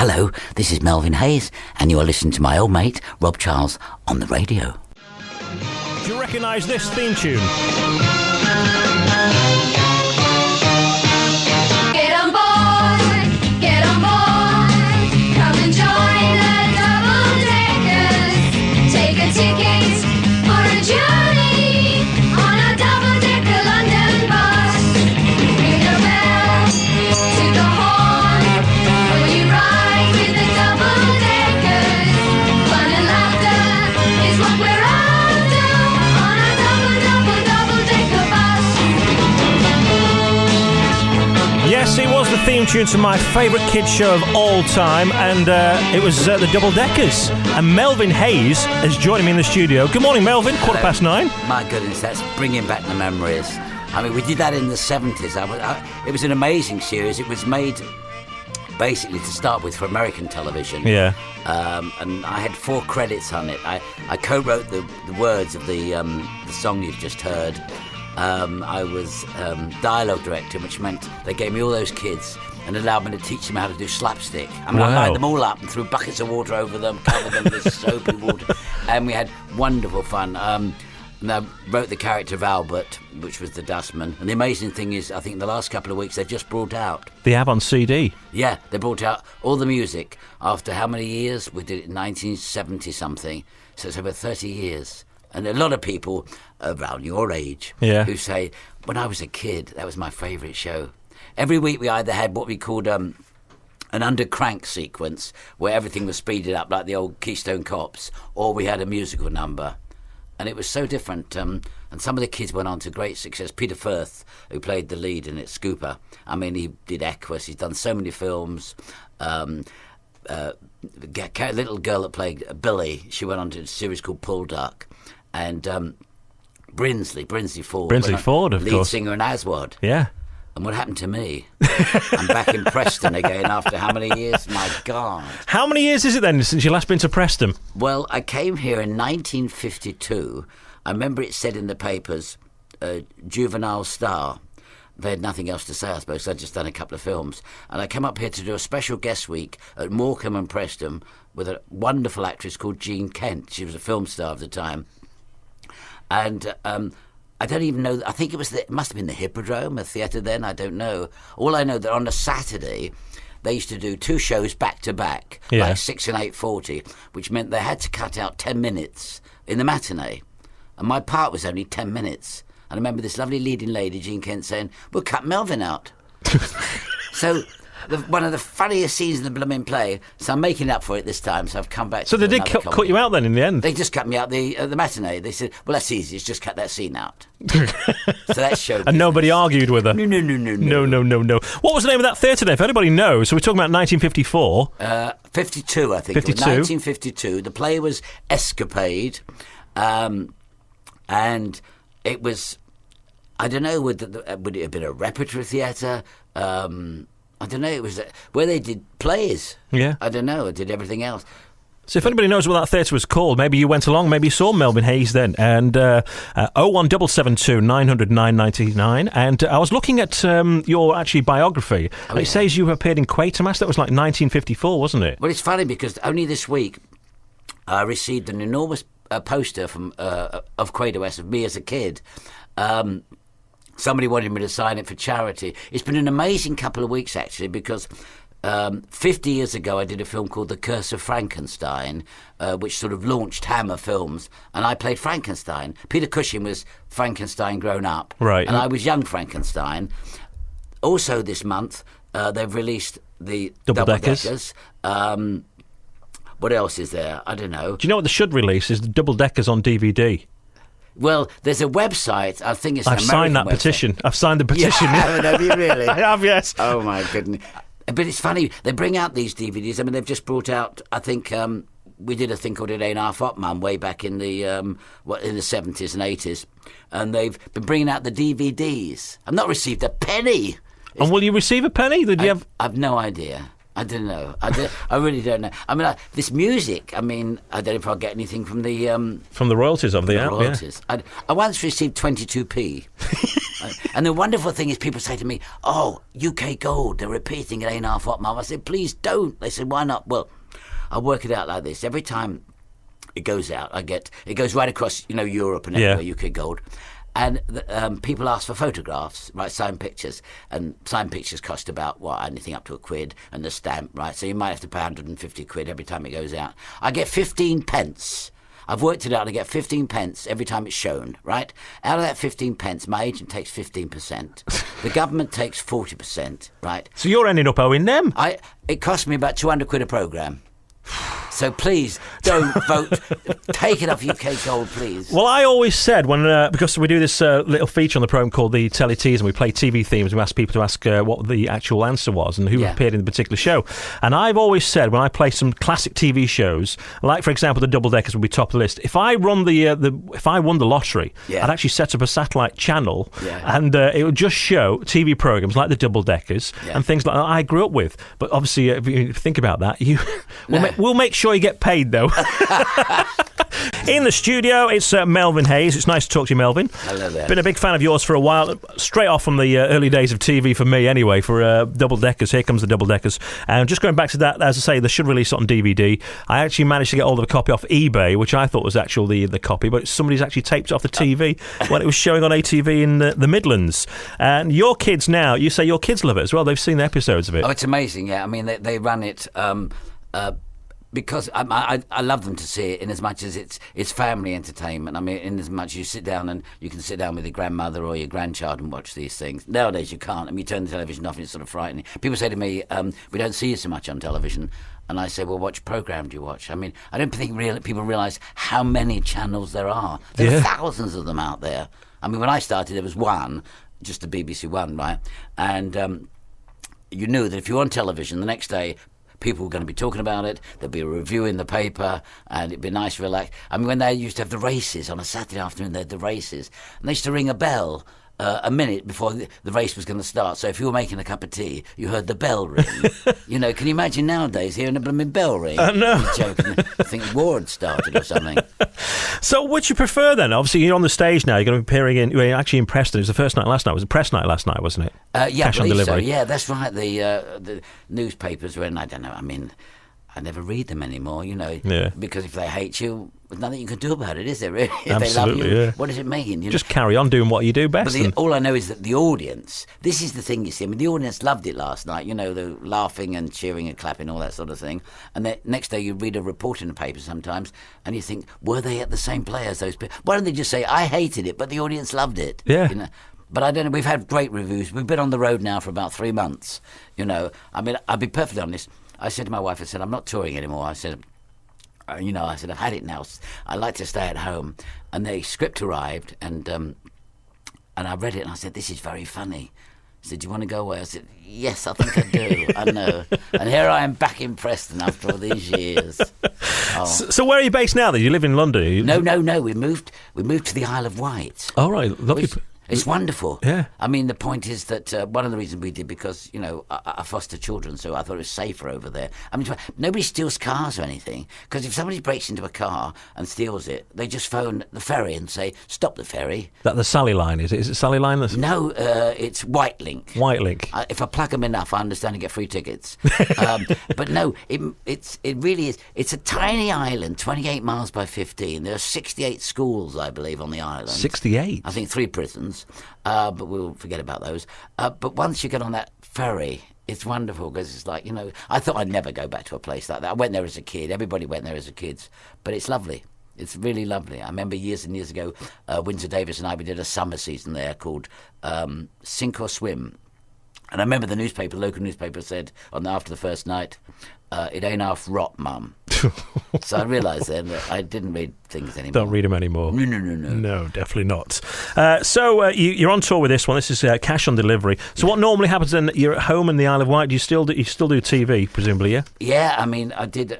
Hello, this is Melvin Hayes, and you are listening to my old mate, Rob Charles, on the radio. Do you recognise this theme tune? Get on board, come and join the double-deckers. Take a ticket for a journey on a double-decker London bus. Ring a bell to the horn when you ride with the double-deckers. Fun and laughter is what we're after on a double-decker bus. Yes, it was the theme tune to my favourite kids show of all time, and it was the Double Deckers. And Melvin Hayes is joining me in the studio. Good morning, Melvin. Hello. 9:15. My goodness, that's bringing back the memories. I mean, we did that in the 70s. It was an amazing series. It was made basically to start with for American television. Yeah. And I had 4 credits on it. I co-wrote the words of the song you've just heard. I was dialogue director, which meant they gave me all those kids and allowed me to teach them how to do slapstick. I mean, I lined them all up and threw buckets of water over them, covered them with soapy water, and we had wonderful fun. And I wrote the character of Albert, which was the dustman. And the amazing thing is, I think in the last couple of weeks, they've just brought out... They have on CD. Yeah, they brought out all the music after how many years? We did it in 1970-something, so it's over 30 years. And a lot of people around your age who say, when I was a kid, that was my favourite show. Every week we either had what we called an under-crank sequence, where everything was speeded up like the old Keystone Cops, or we had a musical number. And it was so different. And some of the kids went on to great success. Peter Firth, who played the lead in it, Scooper. I mean, he did Equus. He's done so many films. The little girl that played Billy, she went on to a series called Pull Duck. And Brinsley Ford. Brinsley Ford, of lead course. Singer in Aswad. Yeah. And what happened to me? I'm back in Preston again after how many years? My God. How many years is it then since you last been to Preston? Well, I came here in 1952. I remember it said in the papers, juvenile star. They had nothing else to say, I suppose, so I'd just done a couple of films. And I came up here to do a special guest week at Morecambe and Preston with a wonderful actress called Jean Kent. She was a film star at the time. And I don't even know, I think it must have been the Hippodrome, a theatre then, I don't know. All I know that on a Saturday, they used to do 2 shows back to back, like 6 and 8:40, which meant they had to cut out 10 minutes in the matinee. And my part was only 10 minutes. And I remember this lovely leading lady, Jean Kent, saying, we'll cut Melvin out. So... one of the funniest scenes in the blooming play, so I'm making up for it this time, so I've come back So to they did cut you out then in the end? They just cut me out the matinee. They said, well, that's easy, just cut that scene out. So that showed. And nobody argued with her? No. No. What was the name of that theatre then, if anybody knows? So we're talking about 1954. 52, I think. 52. It was 1952. The play was Escapade, and it was, I don't know, would it have been a repertory theatre? I don't know, it was where they did plays. Yeah. I don't know, I did everything else. So if anybody knows what that theatre was called, maybe you went along, maybe you saw Melvin Hayes then. And 01772 900 999. And I was looking at your actually biography. And it says you appeared in Quackermass. That was like 1954, wasn't it? Well, it's funny because only this week I received an enormous poster from of Quackermass of me as a kid. Somebody wanted me to sign it for charity. It's been an amazing couple of weeks, actually, because 50 years ago I did a film called The Curse of Frankenstein, which sort of launched Hammer Films, and I played Frankenstein. Peter Cushing was Frankenstein grown up, right? And I was young Frankenstein. Also this month, they've released the Double Deckers. What else is there? I don't know. Do you know what they should release? Is the Double Deckers on DVD. Well, there's a website. I think it's an I've signed that website. Petition. I've signed the petition. Have you really? I have, yes. Oh, my goodness. But it's funny. They bring out these DVDs. I mean, they've just brought out, I think, we did a thing called It Ain't Half Up, Mum, way back in the in the 70s and 80s. And they've been bringing out the DVDs. I've not received a penny. And will you receive a penny? I've no idea. I don't know. I really don't know. I mean, this music. I mean, I don't know if I'll get anything from the royalties of the app. royalties. Yeah. I once received 22p, and the wonderful thing is, people say to me, "Oh, UK Gold, they're repeating it ain't half what, Mum." I said, "Please don't." They said, "Why not?" Well, I'll work it out like this. Every time it goes out, it goes right across, Europe and everywhere. UK Gold. And people ask for photographs, right, signed pictures. And signed pictures cost about, anything up to £1, and the stamp, right? So you might have to pay 150 quid every time it goes out. I get 15 pence. I've worked it out. I get 15 pence every time it's shown, right? Out of that 15 pence, my agent takes 15%. The government takes 40%, right? So you're ending up owing them. It cost me about 200 quid a programme. So please don't vote. Take it off UK Gold, please. Well, I always said because we do this little feature on the programme called the Telly Tease, and we play TV themes. We ask people to ask what the actual answer was and who appeared in the particular show. And I've always said, when I play some classic TV shows, like for example the Double Deckers would be top of the list. If I run if I won the lottery, I'd actually set up a satellite channel, and it would just show TV programmes like the Double Deckers and things like that I grew up with. But obviously, if you think about that, we'll make sure you get paid, though. In the studio, it's Melvin Hayes. It's nice to talk to you, Melvin. Hello there. Been a big fan of yours for a while, straight off from the early days of TV for me anyway, for Double Deckers. Here comes the Double Deckers. And just going back to that, as I say, they should release it on DVD. I actually managed to get hold of a copy off eBay, which I thought was actually the copy, but somebody's actually taped it off the TV when it was showing on ATV in the Midlands. And your kids now, you say your kids love it as well. They've seen the episodes of it. Oh, it's amazing, yeah. I mean, they run it... because I love them to see it in as much as it's family entertainment. I mean, in as much as you sit down and you can sit down with your grandmother or your grandchild and watch these things. Nowadays you can't. I mean, you turn the television off and it's sort of frightening. People say to me, we don't see you so much on television. And I say, well, what programme do you watch? I mean, I don't think people realise how many channels there are. There are thousands of them out there. I mean, when I started, there was one, just the BBC One, right? And you knew that if you were on television, the next day... people were going to be talking about it. There'd be a review in the paper, and it'd be nice, relaxed. I mean, when they used to have the races on a Saturday afternoon, they had the races, and they used to ring a bell a minute before the race was going to start. So if you were making a cup of tea, you heard the bell ring. Can you imagine nowadays hearing a blooming bell ring? No. I'm joking. I think war had started or something. So which you prefer then? Obviously, you're on the stage now. You're going to be appearing actually in Preston. It was the first night last night. It was a press night last night, wasn't it? Yeah, Cash on delivery. So. Yeah, that's right. The newspapers were, and I don't know, I mean... I never read them anymore, because if they hate you, there's nothing you can do about it, is there, really? If Absolutely, they love you, what does it mean? Just carry on doing what you do best. But all I know is that the audience, this is the thing, you see, I mean, the audience loved it last night, the laughing and cheering and clapping, all that sort of thing. And the next day you read a report in the paper sometimes, and you think, were they at the same play as those people? Why don't they just say, I hated it, but the audience loved it? Yeah. But I don't know, we've had great reviews. We've been on the road now for about 3 months, I mean, I'll be perfectly honest. I said to my wife, I'm not touring anymore. I said, I've had it now. I like to stay at home. And the script arrived, and I read it, and I said, this is very funny. He said, do you want to go away? I said, yes, I think I do. I know. And here I am back in Preston after all these years. Oh. So where are you based now then? You live in London? No. We moved to the Isle of Wight. Oh, right. Lovely. It's wonderful. Yeah. I mean, the point is that one of the reasons we did, because, I foster children, so I thought it was safer over there. I mean, nobody steals cars or anything, because if somebody breaks into a car and steals it, they just phone the ferry and say, stop the ferry. That the Sally line, is it? Is it Sally line? No, it's White Link. White Link. If I plug them enough, I understand and get free tickets. But no, it really is. It's a tiny island, 28 miles by 15. There are 68 schools, I believe, on the island. 68? I think 3 prisons. But we'll forget about those. But once you get on that ferry, it's wonderful, because it's like, I thought I'd never go back to a place like that. I went there as a kid. Everybody went there as a kid. But it's lovely. It's really lovely. I remember years and years ago, Windsor Davis and we did a summer season there called Sink or Swim. And I remember the local newspaper said after the first night, it ain't half rot, Mum. So I realised then that I didn't read things anymore. Don't read them anymore. No. No, definitely not. So you're on tour with this one. This is Cash on Delivery. So what normally happens then? You're at home in the Isle of Wight. You still do TV, presumably, yeah? Yeah, I mean, I did.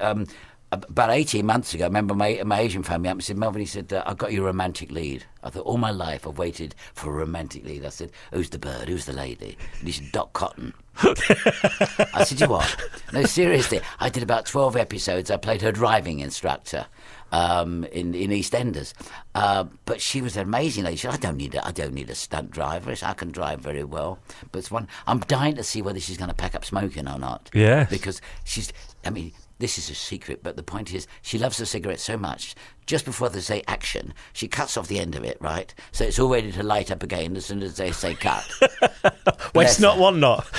about 18 months ago, I remember my agent phoned me up and said, Melvin, he said, I've got you a romantic lead. I thought, all my life I've waited for a romantic lead. I said, who's the bird? Who's the lady? And he said, Doc Cotton. I said, you what? No, seriously. I did about 12 episodes. I played her driving instructor in EastEnders. But she was an amazing lady. She said, I don't need a stunt driver. I can drive very well. But it's one. I'm dying to see whether she's going to pack up smoking or not. Yes. Because this is a secret, but the point is she loves the cigarette so much, just before they say action, she cuts off the end of it, right? So it's all ready to light up again as soon as they say cut. Waste not, want not.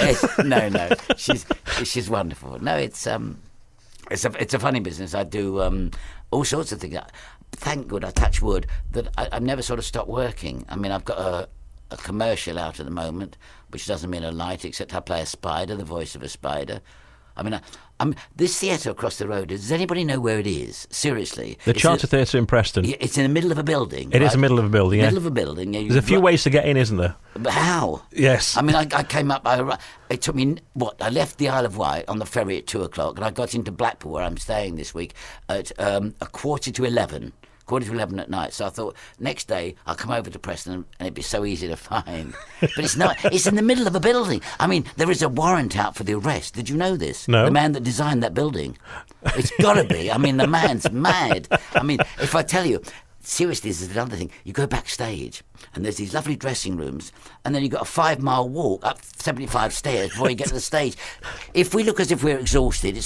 No. She's wonderful. No, it's a funny business. I do all sorts of things. Thank God, I touch wood, that I've never sort of stopped working. I mean, I've got a commercial out at the moment, which doesn't mean a light, except I play a spider, the voice of a spider. I mean, this theatre across the road, does anybody know where it is? Seriously. The Charter Theatre in Preston. It's in the middle of a building. It is the middle of a building, yeah. Middle of a building. Yeah, There's a few ways to get in, isn't there? But how? Yes. I mean, I came up, it took me, I left the Isle of Wight on the ferry at 2 o'clock, and I got into Blackpool, where I'm staying this week, at a quarter to 11 at night. So I thought, next day, I'll come over to Preston and it'd be so easy to find. But it's not. It's in the middle of a building. I mean, there is a warrant out for the arrest. Did you know this? No. The man that designed that building. It's got to be. I mean, the man's mad. I mean, if I tell you, seriously, this is another thing. You go backstage, and there's these lovely dressing rooms, and then you've got a 5-mile walk up 75 stairs before you get to the stage. If we look as if we're exhausted,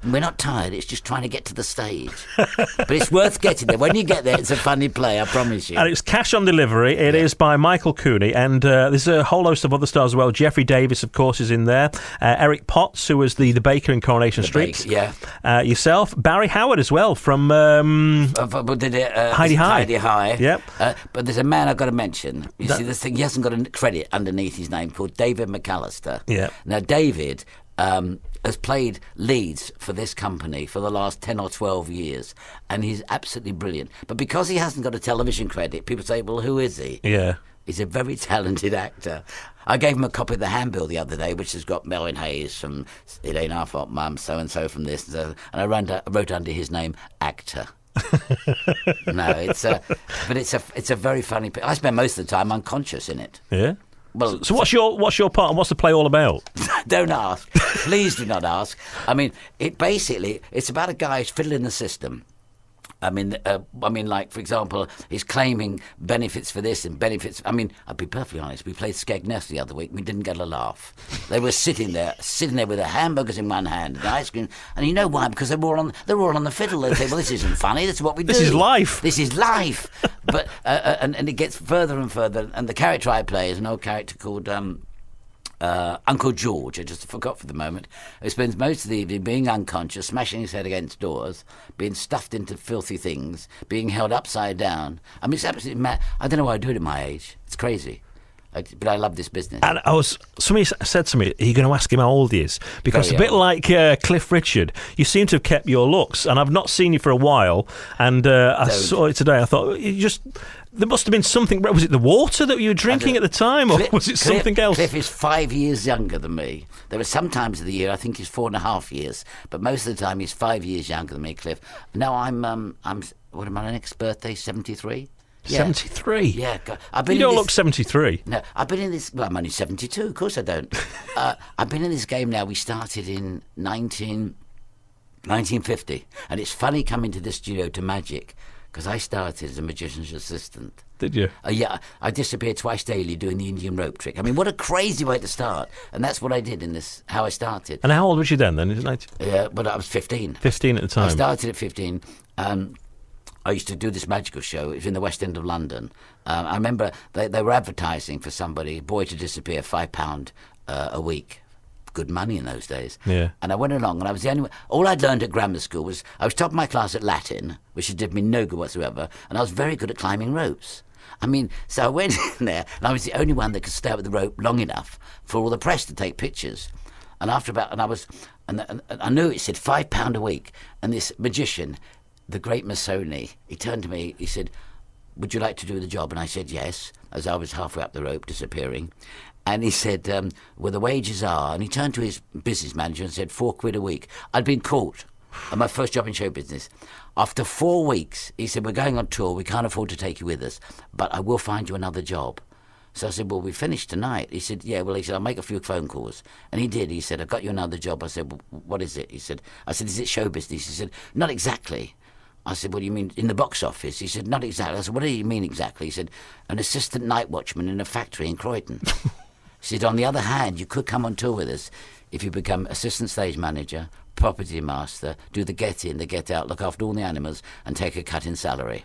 we're not tired, it's just trying to get to the stage. But it's worth getting there. When you get there, it's a funny play, I promise you. And it's cash on delivery. It is by Michael Cooney, and there's a whole host of other stars as well. Jeffrey Davis, of course, is in there. Eric Potts, who was the baker in Coronation Street. Yourself. Barry Howard as well, from Heidi High. Yep. But there's a man I've got to mention. You see, this thing, he hasn't got a credit underneath his name, called David McAllister. Yeah. Now, David has played leads for this company for the last 10 or 12 years, and he's absolutely brilliant. But because he hasn't got a television credit, people say, well, who is he? Yeah. He's a very talented actor. I gave him a copy of the handbill the other day, which has got Melvin Hayes from It Ain't Our Fault, Mum, so-and-so from this. And I wrote under his name, actor. No, it's a very funny. I spend most of the time unconscious in it. Yeah. Well, so what's your part, and what's the play all about? Don't ask. Please do not ask. I mean, it's about a guy who's fiddling the system. I mean, like, for example, he's claiming benefits for this and benefits. I mean, I'll be perfectly honest. We played Skegness the other week. We didn't get a laugh. They were sitting there with their hamburgers in one hand and ice cream. And you know why? Because they were all on the fiddle. They say, well, this isn't funny. This is what we do. This is life. This is life. But and it gets further and further. And the character I play is an old character called Uncle George, I just forgot for the moment, who spends most of the evening being unconscious, smashing his head against doors, being stuffed into filthy things, being held upside down. I mean, it's absolutely mad. I don't know why I do it at my age. It's crazy. But I love this business. And somebody said to me, are you going to ask him how old he is? Because a bit like Cliff Richard, you seem to have kept your looks, and I've not seen you for a while, and I saw it today. I thought, there must have been something. Was it the water that you were drinking at the time, or was it something else? Cliff is 5 years younger than me. There are some times of the year I think he's 4.5 years, but most of the time he's 5 years younger than me, Cliff. Now I'm what am I, my next birthday? 73. Yeah. 73? Yeah. You don't look 73. No, I've been in this. Well, I'm only 72. Of course I don't. I've been in this game now. We started in 1950, and it's funny coming to this studio to Magic. Because I started as a magician's assistant. Did you? Yeah, I disappeared twice daily doing the Indian rope trick. I mean, what a crazy way to start. And that's what I did how I started. And how old was you then? Yeah, but I was 15. 15 at the time. I started at 15. I used to do this magical show. It was in the West End of London. I remember they were advertising for somebody, boy to disappear, £5 a week. Good money in those days. Yeah. And I went along, and I was the only one. All I'd learned at grammar school was I was top of my class at Latin, which did me no good whatsoever, and I was very good at climbing ropes. I mean, so I went in there, and I was the only one that could stay with the rope long enough for all the press to take pictures. And I knew it said £5 a week, and this magician, the great Masoni, he turned to me, he said, would you like to do the job? And I said yes, as I was halfway up the rope, disappearing. And he said, well, the wages are, and he turned to his business manager and said, £4 a week. I'd been caught And my first job in show business. After 4 weeks, he said, we're going on tour. We can't afford to take you with us, but I will find you another job. So I said, well, we finished tonight. He said, yeah, well, he said, I'll make a few phone calls. And he did. He said, I've got you another job. I said, well, what is it? I said, is it show business? He said, not exactly. I said, what do you mean, in the box office? He said, not exactly. I said, what do you mean exactly? He said, an assistant night watchman in a factory in Croydon. He said, on the other hand, you could come on tour with us if you become assistant stage manager, property master, do the get in, the get out, look after all the animals, and take a cut in salary.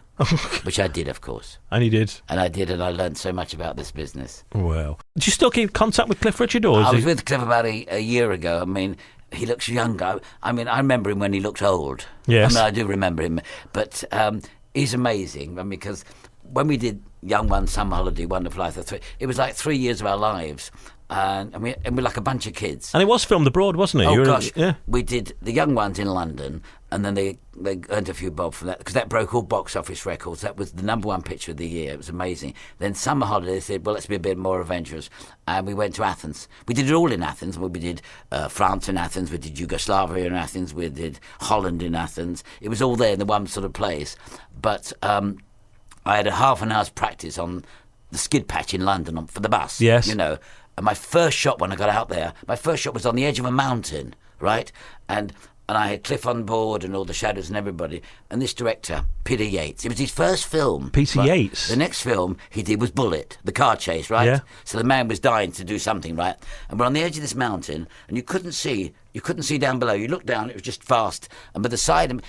Which I did, of course. And you did? And I did, and I learned so much about this business. Well. Do you still keep contact with Cliff Richard? Or I was with Cliff about a year ago. I mean, he looks younger. I mean, I remember him when he looked old. Yes. I mean, I do remember him. But he's amazing. I mean, because when we did Young Ones, Summer Holiday, Wonderful Life of Three, it was like 3 years of our lives. And we're like a bunch of kids. And it was filmed abroad, wasn't it? Oh, gosh. Yeah. We did The Young Ones in London, and then they earned a few bob from that, because that broke all box office records. That was the #1 picture of the year. It was amazing. Then Summer Holiday, they said, well, let's be a bit more adventurous. And we went to Athens. We did it all in Athens. We did France in Athens. We did Yugoslavia in Athens. We did Holland in Athens. It was all there in the one sort of place. But I had a half an hour's practice on the skid patch in London for the bus. Yes. You know. And my first shot when I got out there, my first shot was on the edge of a mountain, right? And I had Cliff on board and all the shadows and everybody. And this director, Peter Yates, it was his first film. Peter right? Yates? The next film he did was Bullet, the car chase, right? Yeah. So the man was dying to do something, right? And we're on the edge of this mountain, and you couldn't see down below. You looked down, it was just vast. And by the side,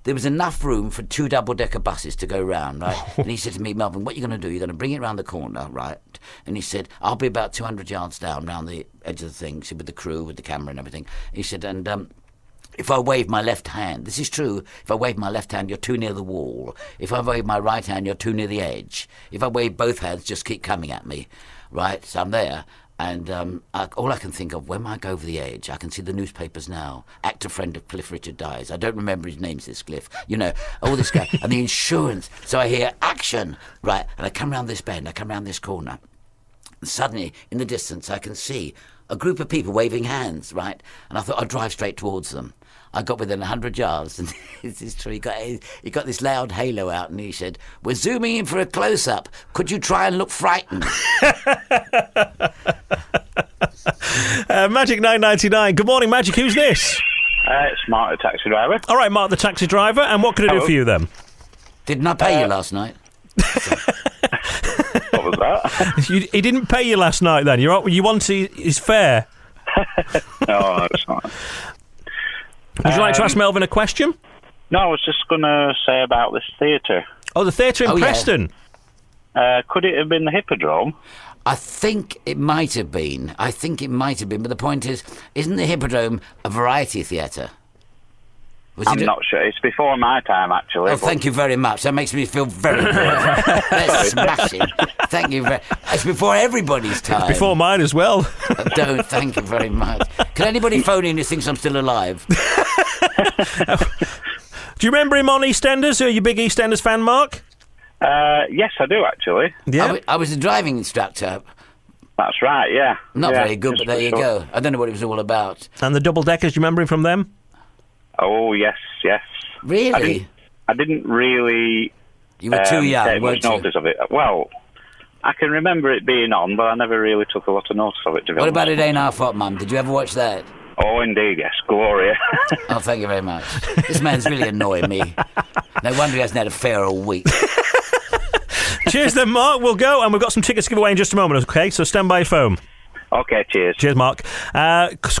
there was enough room for 2 double-decker buses to go round, right? And he said to me, Melvin, what are you going to do? You're going to bring it round the corner, right? And he said, I'll be about 200 yards down round the edge of the thing, with the crew, with the camera and everything. He said, and if I wave my left hand, this is true, if I wave my left hand, you're too near the wall. If I wave my right hand, you're too near the edge. If I wave both hands, just keep coming at me, right? So I'm there. And all I can think of, when I go over the edge, I can see the newspapers now. Actor friend of Cliff Richard dies. I don't remember his name, says Cliff. You know, all this guy. And the insurance. So I hear action, right? And I come round this bend, I come round this corner. And suddenly, in the distance, I can see a group of people waving hands, right? And I thought I'd drive straight towards them. I got within 100 yards, and this is true. He got this loud halo out, and he said, we're zooming in for a close-up. Could you try and look frightened? Magic 999. Good morning, Magic. Who's this? It's Mark, the taxi driver. All right, Mark, the taxi driver. And what can I do for you then? Didn't I pay you last night? What was that? He didn't pay you last night then. You want his fare? No, it's not. Would you like to ask Melvin a question? No, I was just going to say about this theatre. Oh, the theatre in Preston. Yeah. Could it have been the Hippodrome? I think it might have been. But the point is, isn't the Hippodrome a variety theatre? I'm not sure. It's before my time, actually. Oh, thank you very much. That makes me feel very good. That's smashing. Thank you very It's before everybody's time. It's before mine as well. Thank you very much. Can anybody phone in who thinks I'm still alive? Do you remember him on EastEnders? Are you a big EastEnders fan, Mark? Yes, I do, actually. Yeah. I was a driving instructor. That's right, yeah. Not Yeah, very good, but there you go. I don't know what it was all about. And the double-deckers, do you remember him from them? Oh, yes. Really? I didn't really... You were too young, take weren't much you? notice of it. Well, I can remember it being on, but I never really took a lot of notice of it, to be What honest. about It Ain't Our Fault, Mum? Did you ever watch that? Oh, indeed, yes. Gloria. Oh, thank you very much. This man's really annoying me. No wonder he hasn't had a fare all week. Cheers then, Mark. We'll go, and we've got some tickets to give away in just a moment, okay? So stand by your phone. Okay, cheers. Cheers, Mark.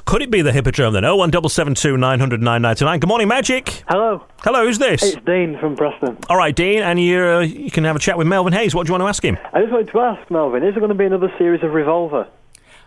Could it be the Hippodrome then? 01772 900 999. Good morning, Magic. Hello, Hello, who's this? it's Dean from Preston. All right, Dean, and you can have a chat with Melvin Hayes. What do you want to ask him? I just wanted to ask, Melvin, is there going to be another series of Revolver?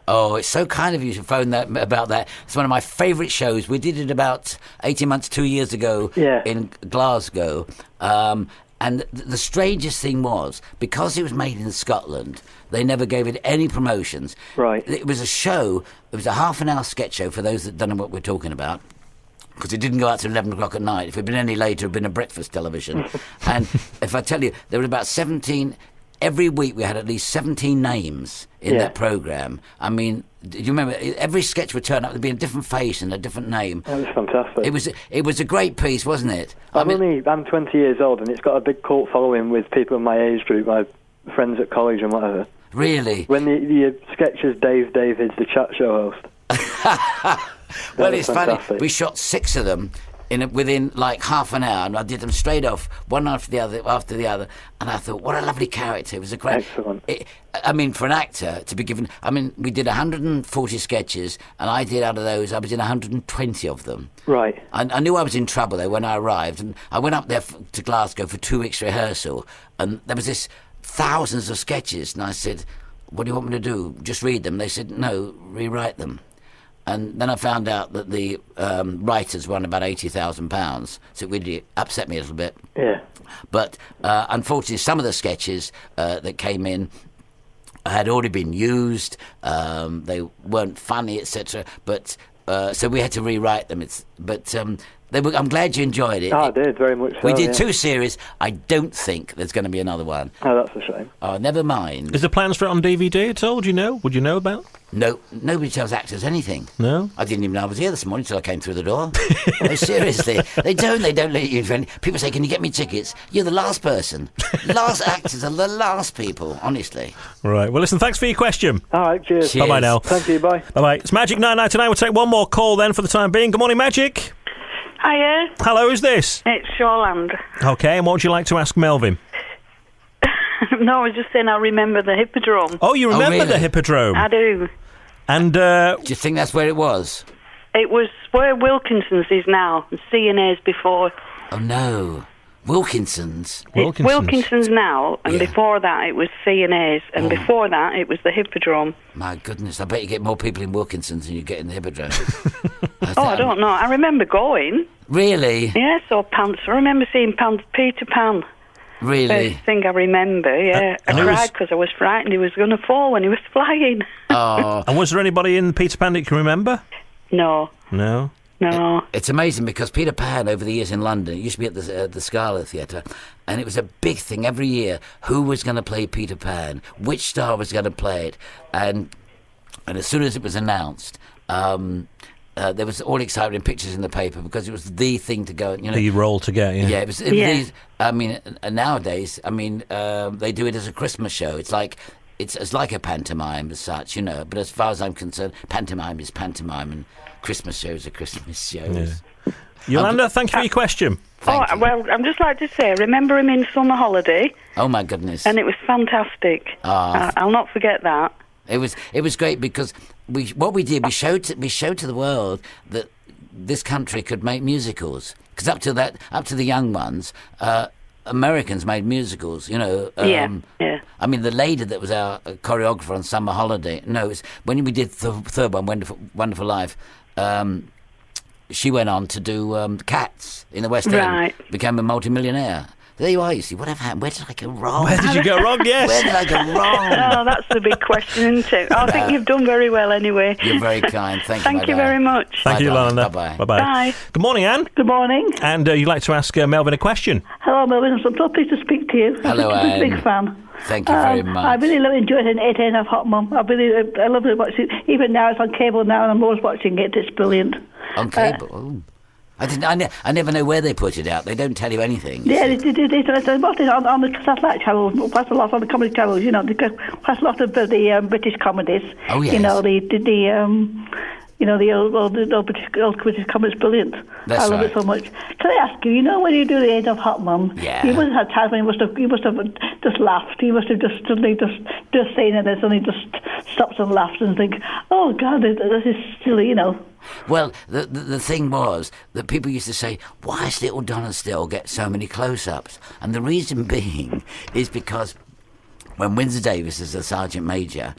Oh, it's so kind of you to phone about that. It's one of my favourite shows. We did it about 18 months, 2 years ago in Glasgow. And the strangest thing was, because it was made in Scotland, they never gave it any promotions. Right. It was a show, it was a half-an-hour sketch show for those that don't know what we're talking about, because it didn't go out till 11 o'clock at night. If it had been any later, it would have been a breakfast television. And if I tell you, there were about 17... Every week we had at least 17 names in that programme. I mean, do you remember? Every sketch would turn up. There'd be a different face and a different name. That was fantastic. It was a great piece, wasn't it? I'm 20 years old, and it's got a big cult following with people in my age group, my friends at college and whatever. Really? When the sketches, Dave Davids, the chat show host. Well, it's fantastic. funny. We shot 6 of them within like half an hour, and I did them straight off, one after the other. And I thought, what a lovely character! It was a great. Excellent. For an actor to be given. we did 140 sketches, and I did out of those. I was in 120 of them. Right. I knew I was in trouble though when I arrived, and I went up there to Glasgow for 2 weeks rehearsal, and there was this thousands of sketches, and I said, "What do you want me to do? Just read them?" They said, "No, rewrite them." And then I found out that the writers won about £80,000, so it really upset me a little bit. Yeah. But unfortunately, some of the sketches that came in had already been used. They weren't funny, etc. But so we had to rewrite them. I'm glad you enjoyed it. Oh, I did, very much so. We did yeah. 2 series. I don't think there's going to be another one. Oh, that's a shame. Oh, never mind. Is there plans for it on DVD at all? Do you know? Would you know about? No, nobody tells actors anything. No? I didn't even know I was here this morning until I came through the door. No, seriously. They don't let you in. People say, "Can you get me tickets?" You're the last person. Last actors are the last people, honestly. Right. Well, listen, thanks for your question. All right, cheers. Cheers. Bye-bye now. Thank you, bye. Bye-bye. It's Magic 999. We'll take one more call then for the time being. Good morning, Magic. Hiya, Hello, who's this? it's Shoreland. Okay, and what would you like to ask Melvin? No, I was just saying I remember the Hippodrome. Oh, you remember really? the Hippodrome? I do. And Do you think that's where it was? It was where Wilkinson's is now, and C&A's before. Oh, no. Wilkinson's? It's Wilkinson's now, and Yeah. before that it was C&A's, and before that it was the Hippodrome. My goodness, I bet you get more people in Wilkinson's than you get in the Hippodrome. I don't know. I remember going. Really? Yeah, so Pants. I remember seeing Peter Pan. Really? First thing I remember, yeah. I and who was- cried because I was frightened he was going to fall when he was flying. Oh, And was there anybody in Peter Pan that you can remember? No. No. it's amazing because Peter Pan over the years in London, it used to be at the Scala Theatre, and it was a big thing every year. Who was going to play Peter Pan? Which star was going to play it? And as soon as it was announced, there was all exciting pictures in the paper because it was the thing to go. The role to get, yeah. Yeah, it was these. Nowadays, they do it as a Christmas show. It's like a pantomime as such, But as far as I'm concerned, pantomime is pantomime, and Christmas shows are Christmas shows. Yeah. Yolanda, thank you for your question. Thank you. Well, I'm just like to say, I remember him in Summer Holiday, Oh my goodness! and it was fantastic. I'll not forget that. It was great because we showed to the world that this country could make musicals. Because up to the young ones, Americans made musicals. Yeah. The lady that was our choreographer on Summer Holiday. No, it was when we did the third one, Wonderful Life. She went on to do Cats in the West End. Right. Became a multimillionaire. There you are, you see. Whatever happened? Where did I go wrong? Where did you go wrong? Yes. Where did I go wrong? Oh, that's the big question, isn't it? I think you've done very well anyway. You're very kind. Thank you. Thank you very much. Thank you, darling. Yolanda. Bye-bye. Bye-bye. Bye. Good morning, Anne. Good morning. And you'd like to ask Melvin a question? Hello, Melvin. I'm so pleased to speak to you. Hello, I'm a big Anne. fan. Thank you very much. I really enjoyed it. 8.5 Hot Mum. I love it. Watching. Even now, it's on cable now, and I'm always watching it. It's brilliant. On cable. Oh. I never know where they put it out. They don't tell you anything. Yeah, it's on the satellite channels, quite a lot on the comedy channels. Because quite a lot of the British comedies. Oh, yes. The old British comedy is brilliant. That's I love it right. so much. Can I ask you? When you do the Age of Hot Mum, Yeah. you must have had times when you must have just laughed. You must have just suddenly just saying it, and suddenly just stopped and laughed and think, "Oh God, this is silly," Well, the thing was that people used to say, why does little Donna Still get so many close-ups? And the reason being is because when Windsor Davis, as a Sergeant Major,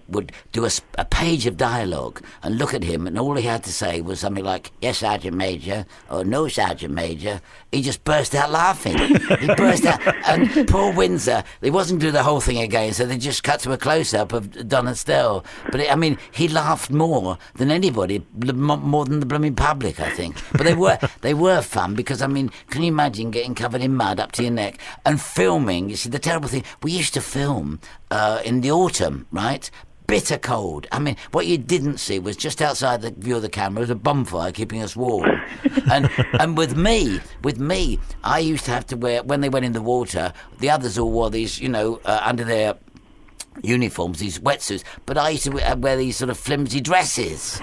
would do a page of dialogue and look at him, and all he had to say was something like, "Yes, Sergeant Major," or "No, Sergeant Major," he just burst out laughing. He burst out. And poor Windsor, they wasn't do the whole thing again, so they just cut to a close-up of Donna Still. But, he laughed more than anybody, more than the blooming public, I think. But they were fun because, can you imagine getting covered in mud up to your neck and filming? You see, the terrible thing, we used to film in the autumn, right? bitter cold. I mean, what you didn't see was just outside the view of the camera was a bonfire keeping us warm. and with me, I used to have to wear, when they went in the water, the others all wore these, under their uniforms, these wetsuits, but I used to wear these sort of flimsy dresses.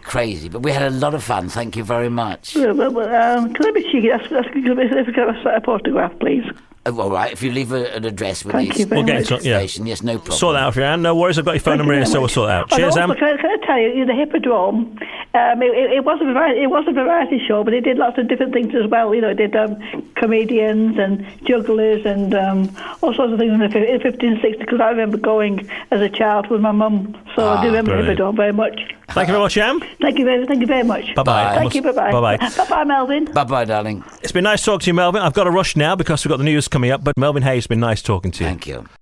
Crazy. But we had a lot of fun. Thank you very much. Can I be cheeky? Ask if I can have a photograph, please. All right, if you leave an address with Thank you very We'll get much. it. Yeah. station, yes, no problem. Sort that out for you, Anne. No worries. I've got your phone number here, so we'll sort that out. Cheers, also, Anne. can I tell you, the Hippodrome, it was a variety show, but it did lots of different things as well. It did comedians and jugglers and all sorts of things in the 1560, because I remember going as a child with my mum, so I do remember brilliant. Hippodrome very much. Thank you very much, Anne. Thank you very much. Bye-bye. Thank you, bye-bye. Bye-bye. Bye-bye, Melvin. Bye-bye, darling. It's been nice talking to you, Melvin. I've got to rush now because we've got the news coming up, but Melvin Hayes, it's been nice talking to you. Thank you.